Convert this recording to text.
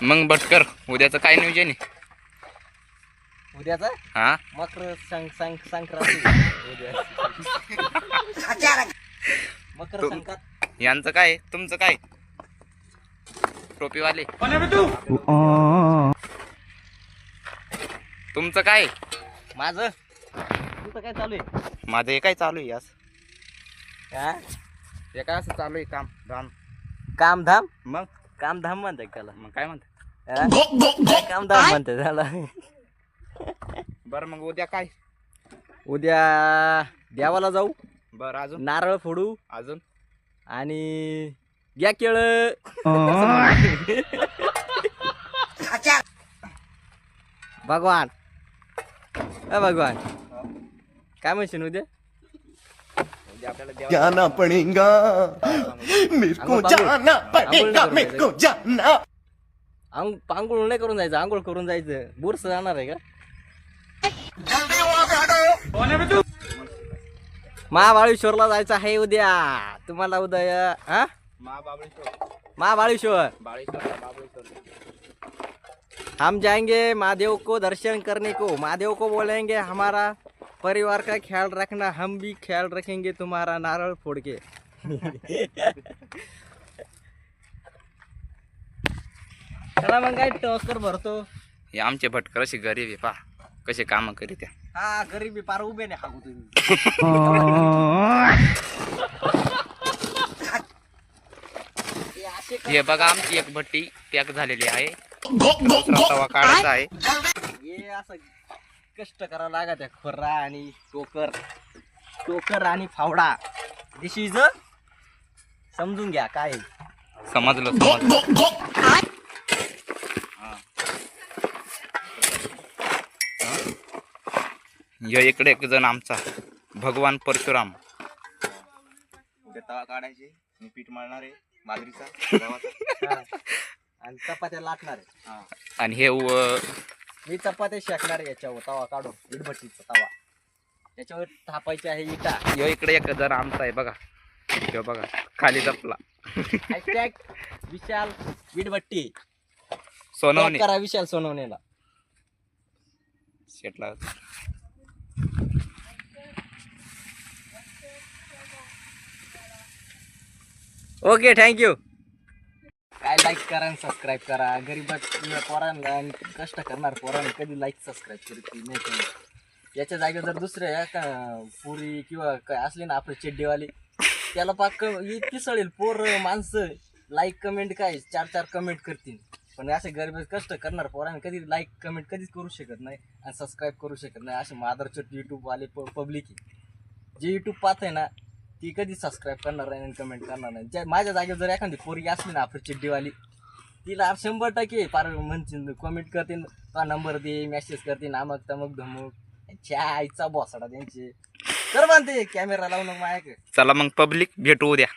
मग भटकर उद्याचं काय नियोजन आहे? उद्याचा हा मकर संक्रांती उद्या मकर संक्रांत यांचं काय तुमचं काय टोपीवाले तुमचं काय? माझं तुझं काय चालू आहे? माझं हे काय चालू आहे आज हा हे काय असं चालू आहे काम धाम कामधाम मग कामधाम म्हणतात त्याला मग काय म्हणते हा? काय कामधाम म्हणतात त्याला बरं मग उद्या काय? उद्या देवाला जाऊ बरं अजून नारळ फोडू अजून आणि घ्या केळ भगवान भगवान काय म्हणशील उद्या? उद्या आपल्याला जाना पड़ेगा मेरे को जाना पड़ेगा मेरे को जाना आंघोळ नाही करून जायचं आंघोळ करून जायचं बुरस जाणार आहे का? महाबळेश्वरला जायचं आहे उद्या तुम्हाला उद्या हा महाबळेश्वर हम जाएंगे महादेव को दर्शन करने को महादेव को बोलेंगे हमारा परिवार का ख्याल रखना हम भी ख्याल रखेंगे तुम्हारा नारळ फोड़ के चला मग काय टोकर भरतो हे आमचे भटकर अशी गरीब आहे पा कसे काम करीत आहे. हा गरीबी पार उभे नाही हागू तुम्ही हे बघा आमची एक भट्टी पॅक झालेली आहे दुसरा तवा काढायचा आहे. हे असं कष्ट करावं लागत आहे खोर्रा आणि टोकर आणि फावडा दिस इज समजून घ्या काय समजलं या इकडे एक जण आमचा भगवान परशुराम उद्या तवा काढायचे मी पीठ मळणार आहे बाजरीचा आणि चपात्या लाटणार आहे आणि हे मी चपात्या शेकणार आहे याच्यावर तवा काढून इटभट्टीचा तवा त्याच्यावर थापायचे आहे इटा यो इकडे एक जण आमचा आहे बघा यो बघा खाली जपला हॅशटॅग विशाल इटभट्टी सोनवणे करा विशाल सोनवणेला शेटला ओके थँक्यू काय लाईक करा आणि सबस्क्राईब करा गरीब पोरांना आणि कष्ट करणार पोरांना कधी लाईक सबस्क्राईब करत नाही कोणी. याच्या जागेवर जर दुसऱ्या का पुरी किंवा काय असले ना आपले चेड्डीवाले त्याला पाक इतकी सळेल पोर माणसं लाईक कमेंट काय 4 कमेंट करतील पण असे गरीब कष्ट करणार पोरांना कधी लाईक कमेंट कधीच करू शकत नाही आणि सबस्क्राईब करू शकत नाही. असे मादरचोट यूट्यूबवाले पब्लिक आहे जे यूट्यूब पाहत आहे ना ती कधी सबस्क्राईब करणार नाही आणि कमेंट करणार नाही. ज्या माझ्या जागेवर जर एखादी पोरगी असली ना आपली चिड्डीवाली तिला 100% पार म्हणतील कमेंट करतील नंबर दे मेसेज करतील अमक तमक धमक च्या आईचा बॉसडा त्यांचे तर म्हणते कॅमेरा लावून माझ्याकडे चला मग पब्लिक भेटू उद्या.